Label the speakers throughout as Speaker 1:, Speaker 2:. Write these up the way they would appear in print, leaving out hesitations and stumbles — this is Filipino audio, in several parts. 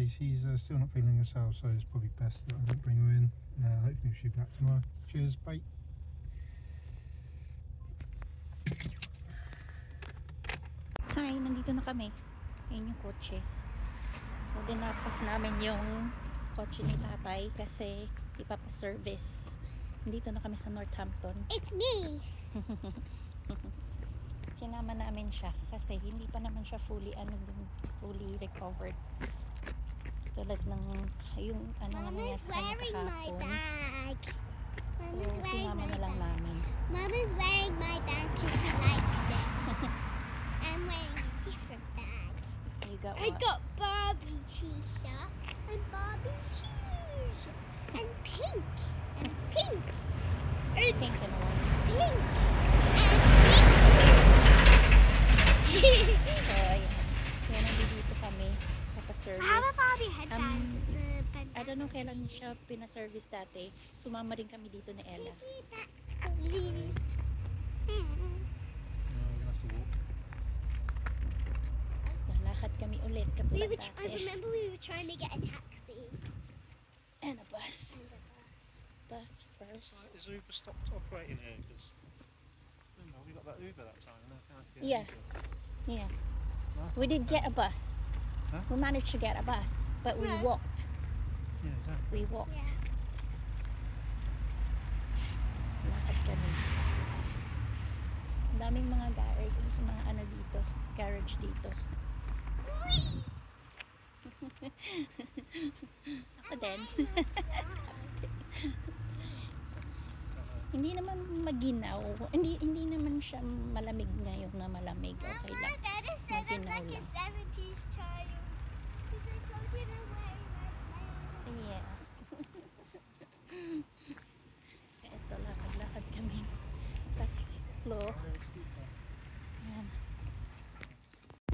Speaker 1: she's still not feeling herself, so it's probably best that I don't bring her in. Hopefully she'll be back tomorrow. Cheers, bye.
Speaker 2: Hi, nandito na kami. Ayun yung kotse. So, dinrop off namin yung kotse ni tatay kasi ipapa-service. Nandito na kami sa Northampton.
Speaker 3: It's me!
Speaker 2: Sinama namin siya kasi hindi pa naman siya fully recovered. Tulad ng yung ano nga nangyari sa kanya kahapon. So, sinama na lang namin.
Speaker 3: Mama's wearing my bag because she likes it. I'm wearing a different bag.
Speaker 2: You got
Speaker 3: I
Speaker 2: what?
Speaker 3: got Barbie t-shirt and Barbie shoes and pink and pink and
Speaker 2: Pink and white.
Speaker 3: pink and
Speaker 2: So, ayan. Kaya nandito kami
Speaker 3: I
Speaker 2: papa-service.
Speaker 3: have a Barbie headband.
Speaker 2: I don't know kailan siya pina-service dati. Sumama rin kami dito ni Ella.
Speaker 3: Lily.
Speaker 1: We're gonna have to walk.
Speaker 2: Lalakad kami ulit
Speaker 3: I
Speaker 2: katulad dati.
Speaker 3: remember we were trying to get a taxi.
Speaker 2: And a bus. Bus first.
Speaker 1: Is Uber stopped operating here? Because remember we got that Uber that time. And I can't get
Speaker 2: Yeah.
Speaker 1: Uber.
Speaker 2: Yeah.
Speaker 1: Last
Speaker 2: We did
Speaker 1: time.
Speaker 2: get a bus.
Speaker 1: Huh?
Speaker 2: We managed to get a bus. But we
Speaker 3: Yeah.
Speaker 2: walked.
Speaker 1: Yeah, exactly.
Speaker 2: We walked.
Speaker 3: Yeah.
Speaker 2: Lakad kami. Ang daming mga garage. Mga ano dito. Garage dito. Ako din. Hindi naman maginaw. Hindi naman siya malamig ngayon na malamig. Okay lang.
Speaker 3: That is so look
Speaker 2: Maginaw
Speaker 3: like a
Speaker 2: lang.
Speaker 3: 70s child. Because I told you to wear my
Speaker 2: Yes. Ito, lakad-lakad kami. Tatlo. Ayan.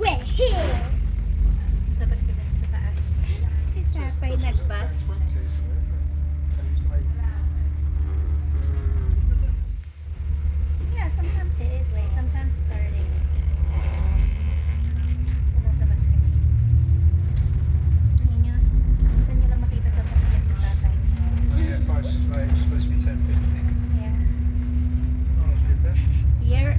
Speaker 3: We're here!
Speaker 2: Sabas ka na sa taas. Si tatay nagbas. Yeah, sometimes it is late. Sometimes it's early. So, nasa bus kami. Ninyo, minsan nyo lang makita sa bus yan si tatay.
Speaker 1: Yeah, 5 minutes late. It's supposed to be 10:50.
Speaker 2: Yeah.
Speaker 1: Oh, that's good then.
Speaker 2: Year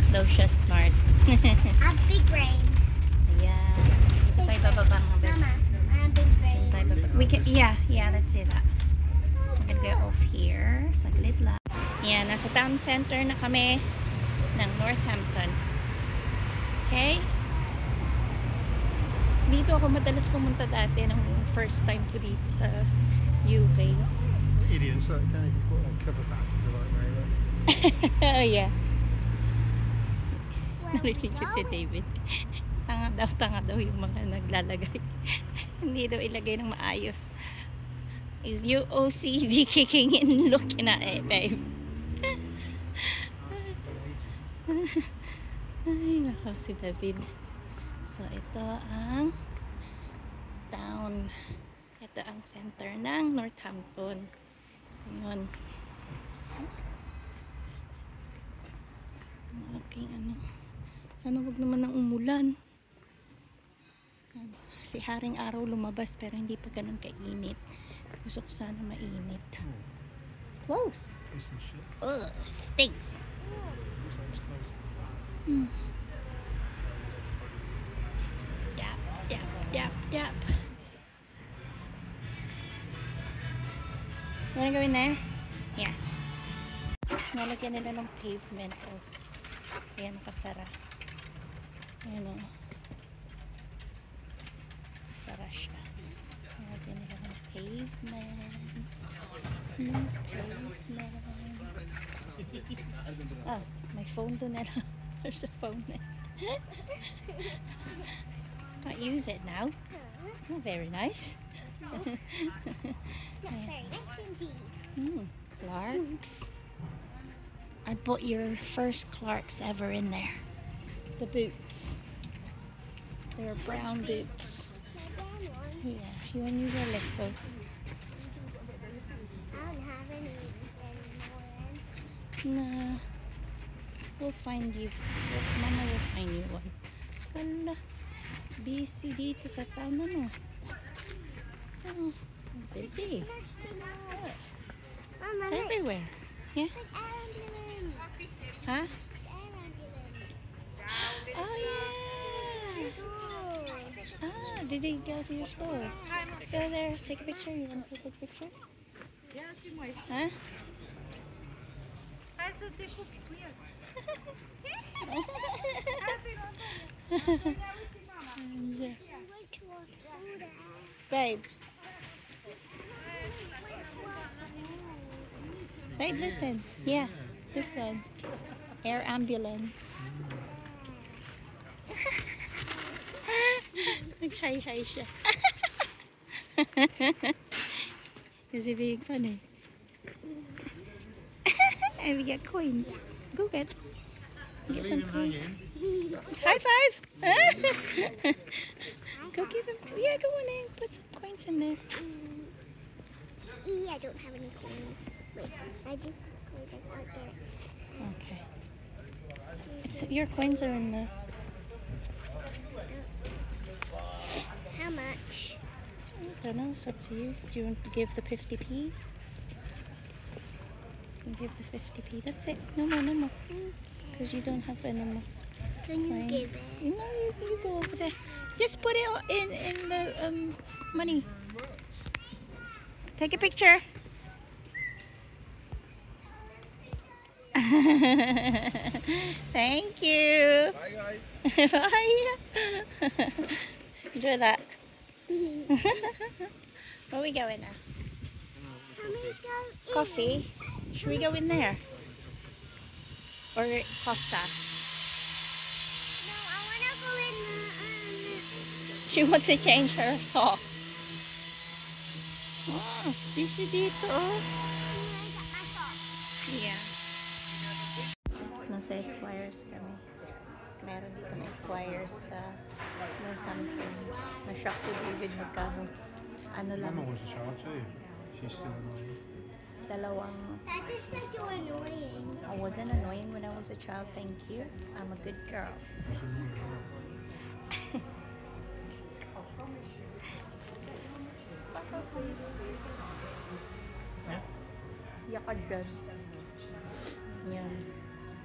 Speaker 2: daw siya smart.
Speaker 3: A big brain.
Speaker 2: Yeah. Dito tayo bababa mga bets.
Speaker 3: Mama, I have big brain.
Speaker 2: Tayo bababa. We can, yeah, let's see that. We're gonna go off here. Saglit lang. Yeah, nasa town center na kami ng Northampton. Okay? Dito ako madalas pumunta dati nung first time ko dito sa UK.
Speaker 1: Idiots, like, don't even put a cover back the right way. Look.
Speaker 2: Oh yeah.
Speaker 3: Where we
Speaker 2: Narinig ko si
Speaker 3: going?
Speaker 2: David. Tanga daw yung mga naglalagay. Hindi daw ilagay ng maayos. Is you OCD kicking in looking at it, babe? Ay, nako si David. So, ito ang town. Ito ang center ng Northampton. Yun. Okay, ano. Sana wag naman ng umulan. Si Haring Araw lumabas pero hindi pa ganun kainit. Gusto ko sana mainit. It's close.
Speaker 1: Piece of shit.
Speaker 2: Ugh, stinks. Dap, dap, dap, dap. Wanna go in there? Yeah. Nalagyan nila ng pavement. Oh. Ayan, nakasara. Ayan o. Sara siya. Nalagyan nila ng pavement. Oh, my phone doon na lang. There's a phone there. Can't use it now. Oh, very nice.
Speaker 3: Not very nice indeed.
Speaker 2: Clarks. I bought your first Clarks ever in there. The boots. They're brown boots.
Speaker 3: My dad one.
Speaker 2: Yeah, when you were little.
Speaker 3: I don't have any anymore.
Speaker 2: Nah. We'll find you. Mama will find you one. Wala. Busy dito sa town ano. Oh, busy.
Speaker 3: Mama,
Speaker 2: It's
Speaker 3: look.
Speaker 2: everywhere. Yeah?
Speaker 3: Like ambulance.
Speaker 2: Huh?
Speaker 3: Air ambulance.
Speaker 2: Oh yeah.
Speaker 3: Oh.
Speaker 2: Ah, did they go to your store? Go there, take a picture. You want to take a picture? Huh?
Speaker 3: We went to a school there.
Speaker 2: Babe,
Speaker 3: We went to a school.
Speaker 2: babe, listen. Yeah, this one. Air ambulance. Nag-hi-hi siya. Kasi big fun eh. And we get coins. Go get some coins. High five! Go give them. Yeah, go on in. Put some coins in there.
Speaker 3: I don't have any coins. Wait, I do. Wait, they're out there.
Speaker 2: Okay. Your coins are in the.
Speaker 3: How much?
Speaker 2: I don't know. It's up to you. Do you want to give the 50p? You can give the 50p. That's it. No more, no more. Because you don't have any more.
Speaker 3: Can you
Speaker 2: Coins.
Speaker 3: give it?
Speaker 2: No, you go over there. Just put it in the money. Take a picture. Thank you.
Speaker 1: Bye guys.
Speaker 2: Bye. Enjoy that. Where are we going now?
Speaker 3: Can we go in?
Speaker 2: Coffee. Should we go in there? Or Costa?
Speaker 3: No, I want to go in
Speaker 2: She wants to change her socks. Oh, busy dito.
Speaker 3: I got my socks.
Speaker 2: Yeah. Nasa Esquires kami. Meron dito na Esquires sa Northampton. Na-shock si David magkano. Ano lang,
Speaker 1: Mama was a child too. She's still annoying.
Speaker 2: dalawang.
Speaker 3: That just said you're annoying.
Speaker 2: I wasn't annoying when I was a child, thank you. I'm a good girl. Baka please. Yaka dyan. Yan.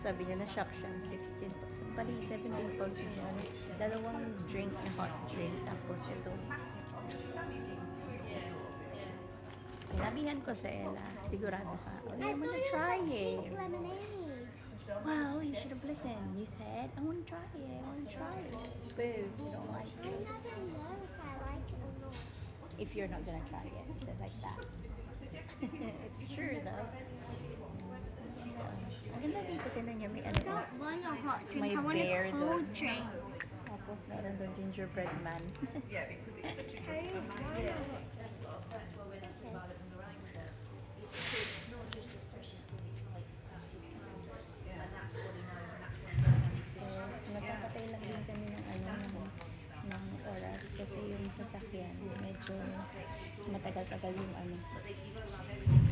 Speaker 2: Sabi niya, na-shock siya. 16 pounds. Bali, 17 pounds yung ano. Dalawang drink na hot drink. Tapos ito. Sinabihan ko sa Ella, sigurado ka. Oh, I wanna try it.
Speaker 3: Pink lemonade.
Speaker 2: Wow, you should have listened. You said, I wanna try it. I wanna try it. Boo, you don't like
Speaker 3: I
Speaker 2: it.
Speaker 3: never know if I like it or not.
Speaker 2: If you're not gonna try it, said like that. It's true though. Ang ganda dito, tinan niya, may ano.
Speaker 3: I don't want a hot drink.
Speaker 2: My
Speaker 3: I want
Speaker 2: bear,
Speaker 3: a cold drink.
Speaker 2: Tapos meron doon gingerbread man. So, nagpapatay lang din kami ng ano, ng oras kasi yung sasakyan medyo matagal-tagal yung ano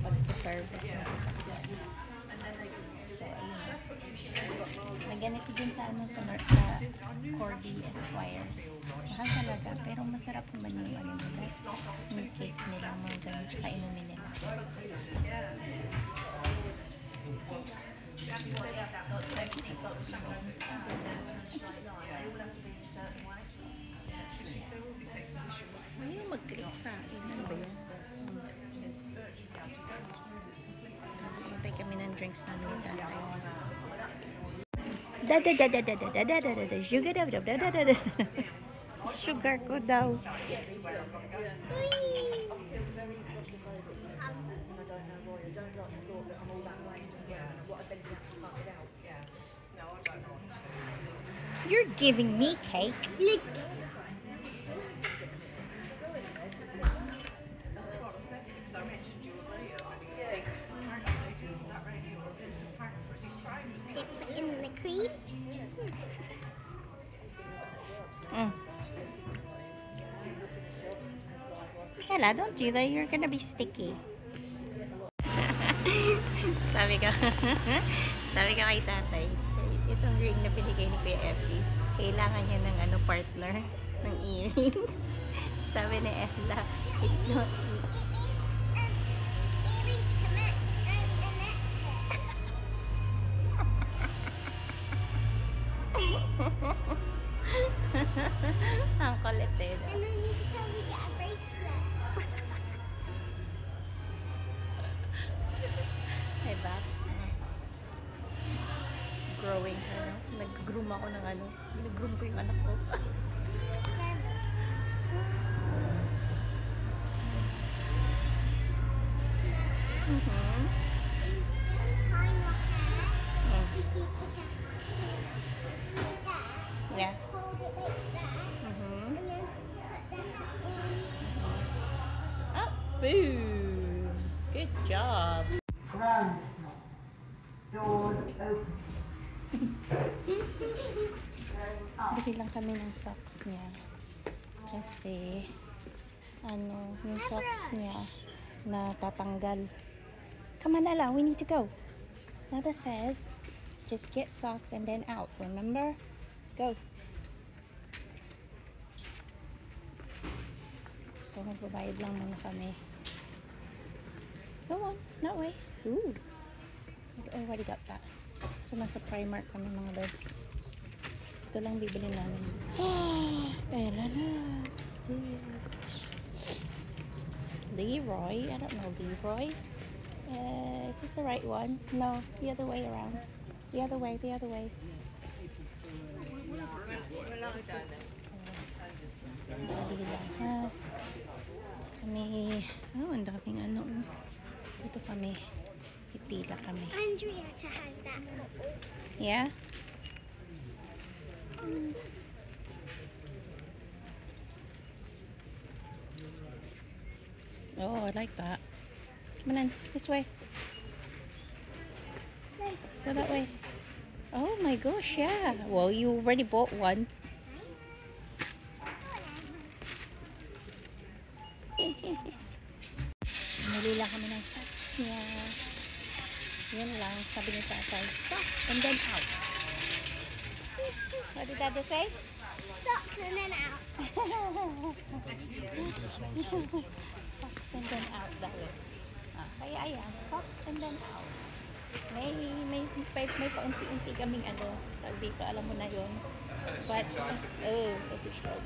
Speaker 2: pag sa service ng sasakyan. So, ayun. May ganito din sa ano sa Corby Esquires. Mahal talaga, pero masarap naman yung ano nila. Yung cake nila, mga ganun, tsaka inumin nila. Ayun, mag-click sa akin. Ano ba yan? Hintay kami ng drinks namin ni tatay. Sugar. Sugar ko daw. You're giving me cake.
Speaker 3: Lick. Dip it in the cream.
Speaker 2: Ella, don't do that. You're gonna be sticky. sabi ko kay tatay, itong ring na binigay ni Kuya Effie, kailangan niya ng ano, partner, ng earrings. Sabi ni Ella, it's not...
Speaker 3: Earrings to match and the necklace.
Speaker 2: Ang kulit eh.
Speaker 3: And then you can probably get a bracelet.
Speaker 2: Diba? Growing her. Nag-groom ako ng ano. Nag-groom ko yung anak ko.
Speaker 3: Instead of tying your hair to keep it like that,
Speaker 2: Yeah.
Speaker 3: hold it like that, and then put the hat on.
Speaker 2: Oh, boom! Good job! Bili lang kami ng socks niya. Kasi, ano, yung socks niya natatanggal. Come on, Ella, we need to go. Nada says, just get socks and then out. Remember? Go. So, magbabayad lang muna kami. Go on, that way. Ooh. I already got that. So, nasa Primark kami mga loves. Ito lang bibili namin. Ella loves Stitch. Leroy. I don't know Leroy. Is this the right one? No, the other way around. The other way, the other way. Dali lang ha. Kami, oh, ang daming ano. Ito kami. Pipila kami.
Speaker 3: Andrietta has that bottle.
Speaker 2: Yeah? Oh, I like that. Come on in, this way.
Speaker 3: Nice.
Speaker 2: Go that way. Oh my gosh, yeah. Well, you already bought one. Nili lang kami ng socks niya. Yan lang, sabi niya sa atay. Socks and then out. What did Dada say?
Speaker 3: Socks and then out.
Speaker 2: Socks and then out daw eh. Kaya ayan, socks and then out. May may paunti-unti kaming ano, dito, alam mo na yon. But, sausage dog.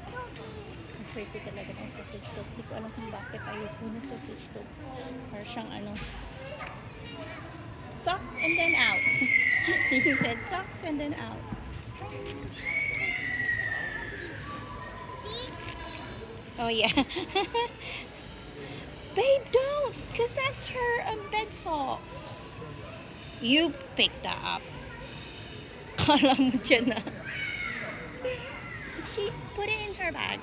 Speaker 2: Ang favorite talaga ng sausage dog. Hindi ko alam kung bakit ayoko ng sausage dog. Or siyang ano, socks and then out. He said socks and then out. Oh yeah. Babe, don't! Because that's her bed socks. You picked that up. Kala mo dyan na. She put it in her bag.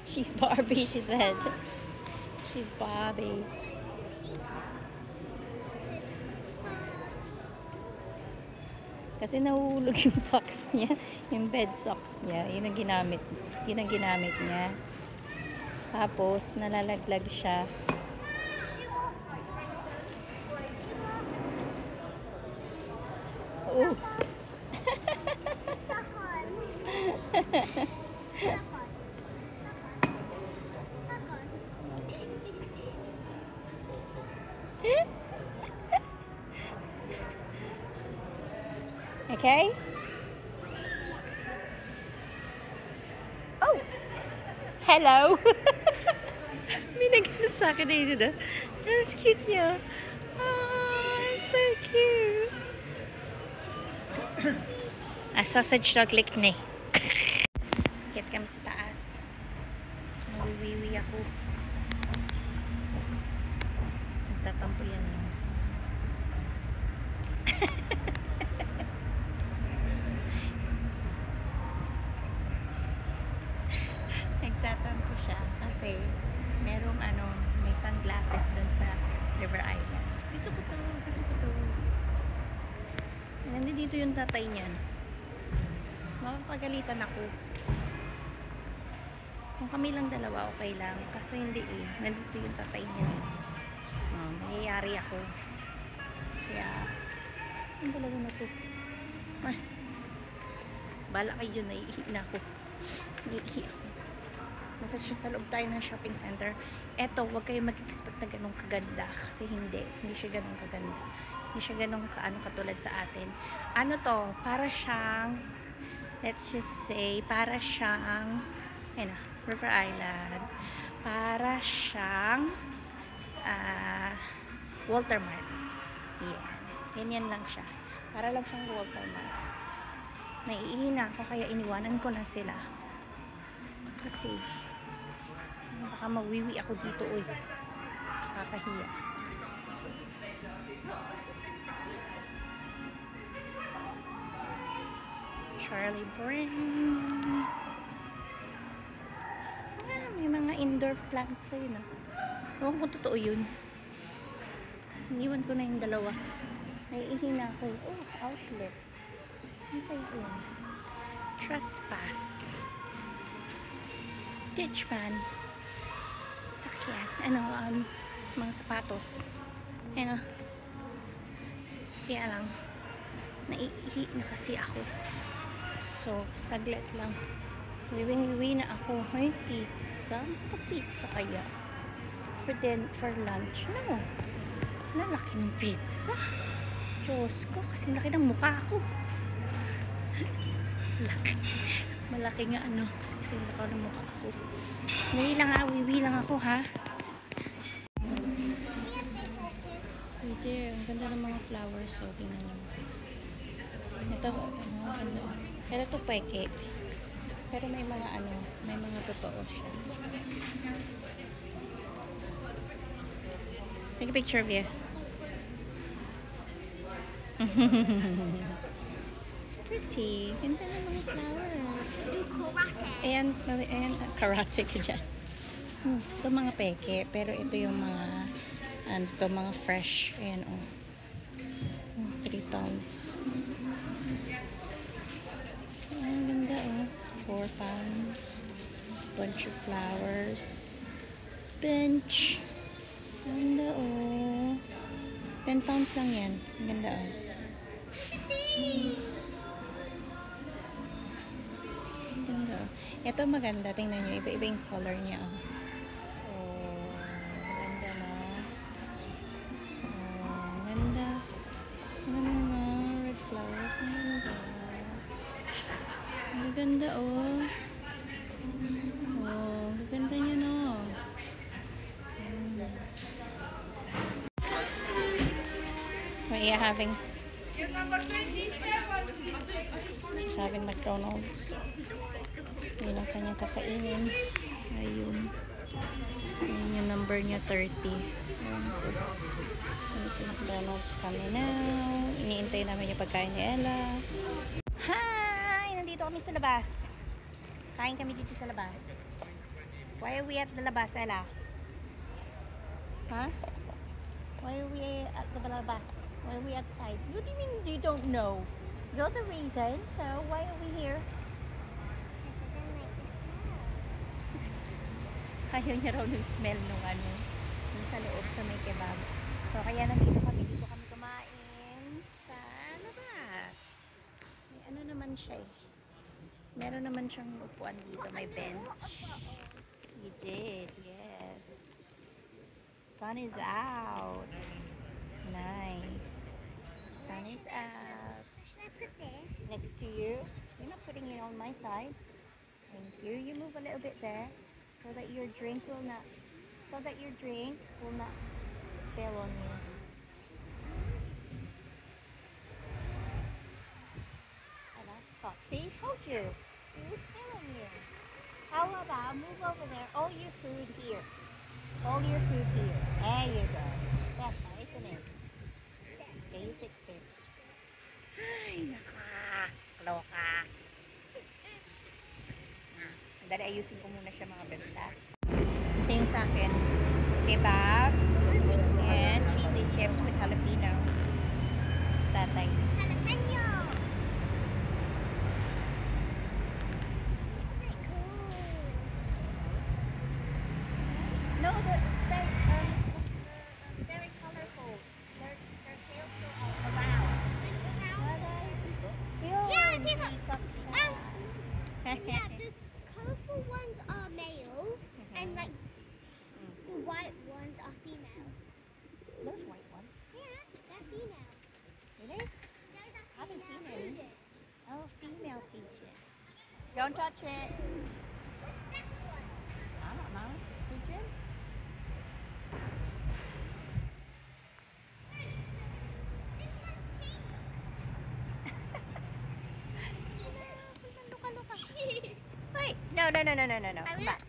Speaker 2: She's Barbie, she said. She's Barbie. Kasi nahuhulog yung socks niya, yung bed socks niya. Yun ang ginamit niya. Tapos, nalalaglag siya. Oh. Okay? Oh! Hello! May nagano sa akin na yun na. That's cute niya. Oh, so cute. Sausage dog lick ni. Kit kami sa taas. Nawiwiwi ako. Nagtatampo yan. Nagtatampo siya kasi merong may sunglasses dun sa River Island. Gusto ko to. Nandito yung tatay niyan. Mapapagalitan ako. Kung kami lang dalawa, okay lang. Kasi hindi nandito yung tatay niyan. Mayayari ako. Kaya, ang dalawa na to. Bala kayo, naiihi na ako. Naiihi ako. Nasa sa loob tayo ng shopping center. Eto, huwag kayo mag-expect na ganun kaganda. Kasi hindi siya ganun kaganda. Hindi siya ganun katulad sa atin. Ano to? Para siyang, let's just say, para siyang, River Island. Para siyang, Walter Mart. Yeah. Ganyan lang siya. Para lang siyang Walter Mart. Naiihina ako, kaya iniwanan ko na sila. Kasi, baka mawiwi ako dito, uy. Kakahiya. Charlie Brown. May mga indoor plants yun. Ewan ko totoo yun. Iniwan ko na yung dalawa. Naiihina ako. Oh, outlet. Ano pa yun? Trespass. Ditchman. Sakyan. Mga sapatos. Kaya lang, naiihi na kasi ako. So, saglit lang. Wiwing-wiwi na ako. May pizza? Pizza kaya? For lunch? No. Lalaki ng pizza. Diyos ko, kasi laki ng mukha ko. Laki. Malaki nga kasi laki ng mukha ko. Wiwi lang ako, ha? Pwede, ang ganda ng mga flowers. So, tingnan nyo. Ito, ganda. Pero ito peke. Pero may mga totoo siya. Take a picture of you. It's pretty. Ganda ng mga flowers. Ayan, karate ka dyan. Ito mga peke. Pero ito yung mga fresh. Ayan, 3 pounds. Ang ganda, 4 pounds. Bunch of flowers. Bench. Ang ganda, 10 pounds lang yan. Ang ganda, Ang ganda, Ito maganda. Tingnan nyo. Iba-iba yung color niya, Mia having she's having McDonald's. Yun ang kanyang kakainin. Ayun. Ayun yung number niya, 30. Ayun. So, sa McDonald's kami now. Iniintay namin yung pagkain ni Ella. Hi! Nandito kami sa labas. Kain kami dito sa labas. Why are we at the labas, Ella? Huh? Why are we at the labas? Why are we outside? What do you mean you don't know? You're the reason, so why are we here? Ayaw niya raw ng smell nung ano, nung sa loob sa may kebab. So kaya nandito kami, dito kami kumain sa labas. May ano naman siya eh. Meron naman siyang upuan dito, may bench. You did, yes. Sun is out. Nice. Sun is out.
Speaker 3: Should I put this?
Speaker 2: Next to you. You're not putting it on my side. Thank you. You move a little bit there so that your drink will not spill on you. Ella, stop. See, told you. It will spill on you. How about move over there? All your food here. All your food here. There you go. That's nice, isn't it? Okay, you fix it. Ay, nakakaloka. Dali, ayusin ko muna siya mga bebsa. Ito yung sa akin. Kebab. And cheesy chips with jalapeno. Sa tatay.
Speaker 3: Jalapeno!
Speaker 2: No, they're very colorful. Their tails go around.
Speaker 3: Yeah, yeah, the colorful ones are male, and like the white ones are female.
Speaker 2: Those white ones.
Speaker 3: Yeah, they're female.
Speaker 2: Really?
Speaker 3: Those are
Speaker 2: Haven't seen
Speaker 3: female
Speaker 2: any.
Speaker 3: pigeons.
Speaker 2: Oh, female pigeon. Don't touch it.
Speaker 3: What's that one?
Speaker 2: I don't know. Pigeon?
Speaker 3: This one's pink.
Speaker 2: Look, look. Wait. No.
Speaker 3: I'm
Speaker 2: Come
Speaker 3: not
Speaker 2: back.